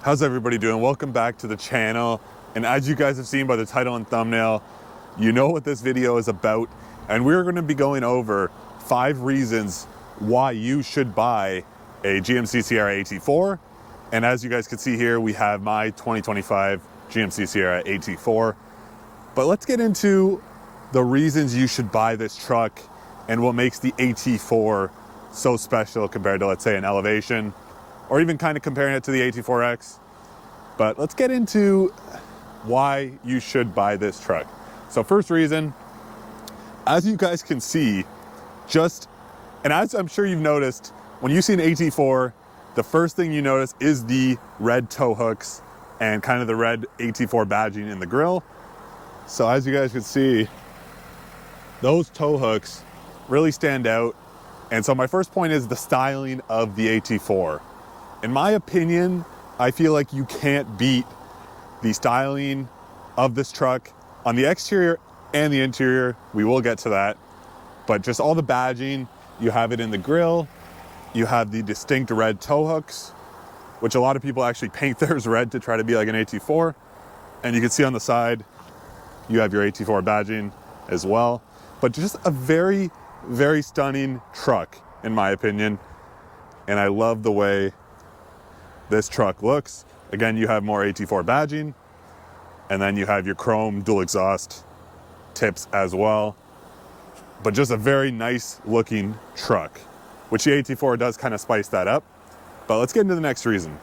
How's everybody doing? Welcome back to the channel. And as you guys have seen by the title and thumbnail, you know what this video is about. And we're going to be going over 5 reasons why you should buy a GMC Sierra AT4. And as you guys can see here, we have my 2025 GMC Sierra AT4. But let's get into the reasons you should buy this truck and what makes the AT4 so special compared to, let's say, an Elevation, or even kind of comparing it to the AT4X. But let's get into why you should buy this truck. So first reason, as you guys can see, and as I'm sure you've noticed, when you see an AT4, the first thing you notice is the red tow hooks and kind of the red AT4 badging in the grille. So as you guys can see, those tow hooks really stand out. And so my first point is the styling of the AT4. In my opinion, I feel like you can't beat the styling of this truck on the exterior and the interior. We will get to that. But just all the badging, you have it in the grille, you have the distinct red tow hooks, which a lot of people actually paint theirs red to try to be like an AT4. And you can see on the side, you have your AT4 badging as well. But just a very, very stunning truck, in my opinion. And I love the way this truck looks. Again, you have more AT4 badging, and then you have your chrome dual exhaust tips as well. But just a very nice looking truck, which the AT4 does kind of spice that up. But let's get into the next reason.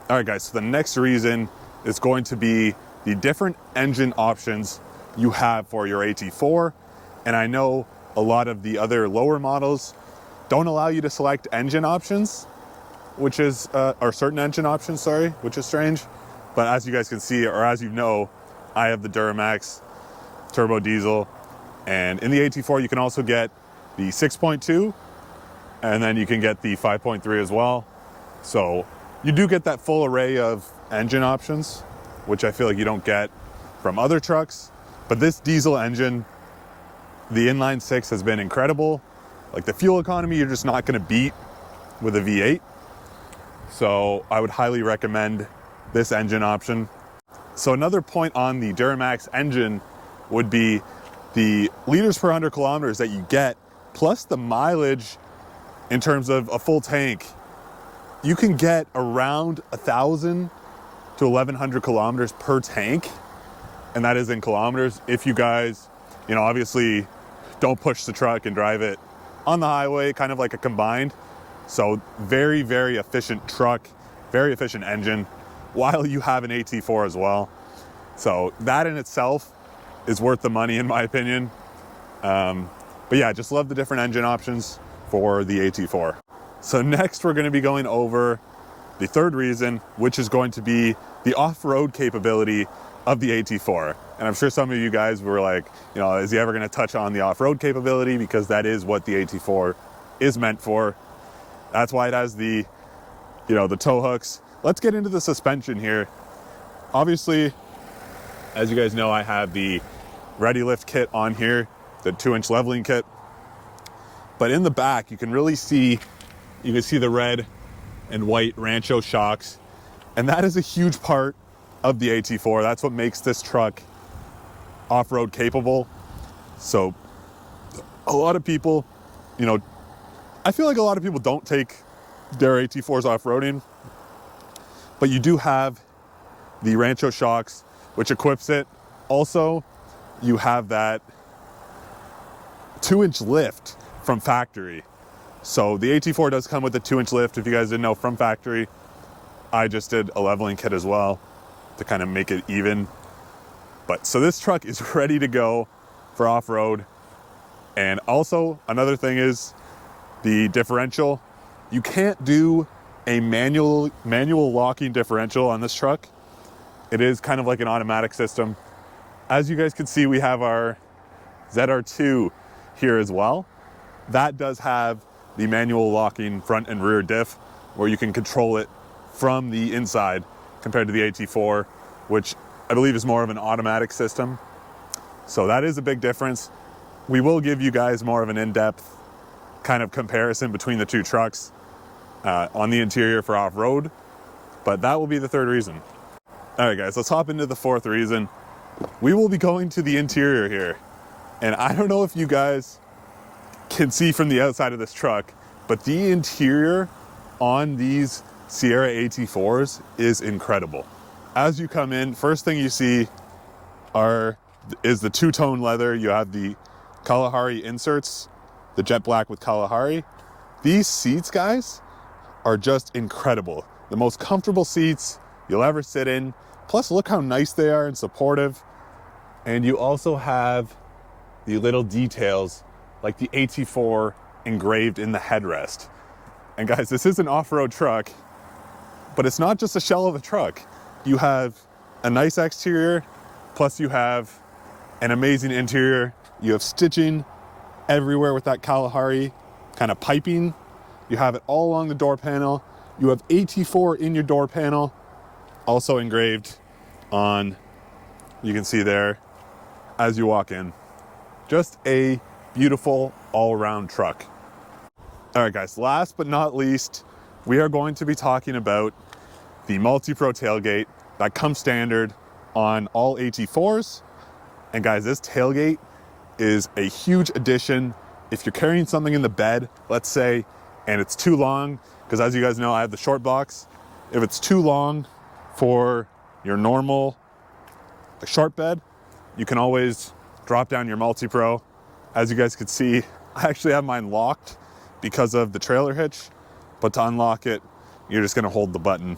All right, guys, so the next reason is going to be the different engine options you have for your AT4. And I know a lot of the other lower models don't allow you to select engine options, which is, or certain engine options, sorry, which is strange. But as you guys can see, or as you know, I have the Duramax turbo diesel. And in the AT4, you can also get the 6.2, and then you can get the 5.3 as well. So you do get that full array of engine options, which I feel like you don't get from other trucks. But this diesel engine, the inline 6 has been incredible. Like the fuel economy, you're just not gonna beat with a V8. So I would highly recommend this engine option. So another point on the Duramax engine would be the liters per 100 kilometers that you get, plus the mileage in terms of a full tank. You can get around 1,000 to 1,100 kilometers per tank. And that is in kilometers. If you guys, obviously don't push the truck and drive it on the highway, kind of like a combined. So very, very efficient truck, very efficient engine, while you have an AT4 as well. So that in itself is worth the money, in my opinion. But yeah, just love the different engine options for the AT4. So next we're gonna be going over the third reason, which is going to be the off-road capability of the AT4. And I'm sure some of you guys were like, is he ever gonna touch on the off-road capability? Because that is what the AT4 is meant for. That's why it has the, the tow hooks. Let's get into the suspension here. Obviously, as you guys know, I have the Ready Lift kit on here, the 2-inch leveling kit. But in the back, you can see the red and white Rancho shocks. And that is a huge part of the AT4. That's what makes this truck off-road capable. So a lot of people, I feel like a lot of people don't take their AT4s off-roading, but you do have the Rancho shocks, which equips it. Also, you have that 2-inch lift from factory. So the AT4 does come with a 2-inch lift, if you guys didn't know, from factory. I just did a leveling kit as well to kind of make it even. But so this truck is ready to go for off-road. And also another thing is the differential. You can't do a manual locking differential on this truck. It is kind of like an automatic system. As you guys can see, we have our ZR2 here as well. That does have the manual locking front and rear diff, where you can control it from the inside compared to the AT4, which I believe is more of an automatic system. So that is a big difference. We will give you guys more of an in-depth kind of comparison between the two trucks on the interior for off-road. but that will be the third reason. All right, guys, let's hop into the fourth reason. We will be going to the interior here. And I don't know if you guys can see from the outside of this truck, but the interior on these Sierra AT4s is incredible. As you come in, first thing you see is the two-tone leather. You have the Kalahari inserts, the jet black with Kalahari. These seats, guys, are just incredible. The most comfortable seats you'll ever sit in. Plus, look how nice they are and supportive. And you also have the little details like the AT4 engraved in the headrest. And guys, this is an off-road truck, but it's not just a shell of a truck. You have a nice exterior, plus you have an amazing interior. You have stitching everywhere with that Kalahari kind of piping. You have it all along the door panel. You have AT4 in your door panel, also engraved on, you can see there as you walk in. Just a beautiful all-around truck. All right, guys, last but not least, we are going to be talking about the Multipro tailgate that comes standard on all AT4s. And guys, this tailgate is a huge addition. If you're carrying something in the bed, let's say, and it's too long, because as you guys know, I have the short box. If it's too long for your normal short bed, you can always drop down your Multipro. As you guys can see, I actually have mine locked because of the trailer hitch, but to unlock it, you're just gonna hold the button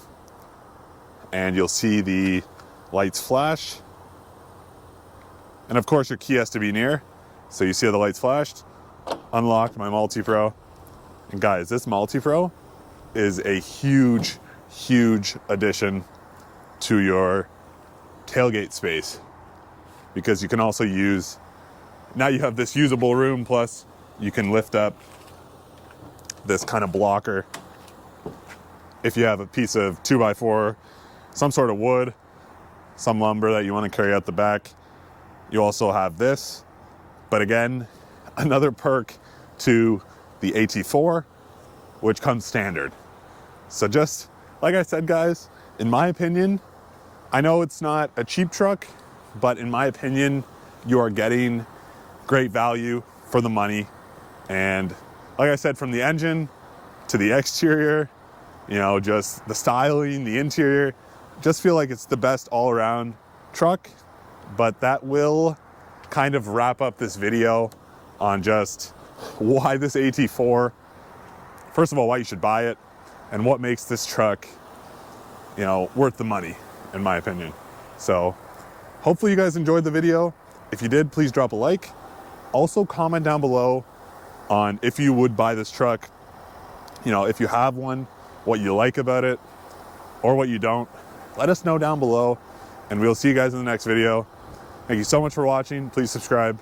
and you'll see the lights flash. And of course your key has to be near. So you see how the lights flashed, unlocked my Multipro. And guys, this Multipro is a huge, huge addition to your tailgate space, because you can also use, now you have this usable room, plus you can lift up this kind of blocker. If you have a piece of 2x4, some sort of wood, some lumber that you want to carry out the back, you also have this. But again, another perk to the AT4, which comes standard. So just like I said, guys, in my opinion, I know it's not a cheap truck, but in my opinion, you are getting great value for the money. And like I said, from the engine to the exterior, you know, just the styling, the interior, just feel like it's the best all around truck. But that will kind of wrap up this video on just why this AT4, first of all, why you should buy it, and what makes this truck, you know, worth the money, in my opinion. So hopefully you guys enjoyed the video. If you did, please drop a like. Also comment down below on if you would buy this truck, you know, if you have one, what you like about it or what you don't. Let us know down below, and we'll see you guys in the next video. Thank you so much for watching. Please subscribe.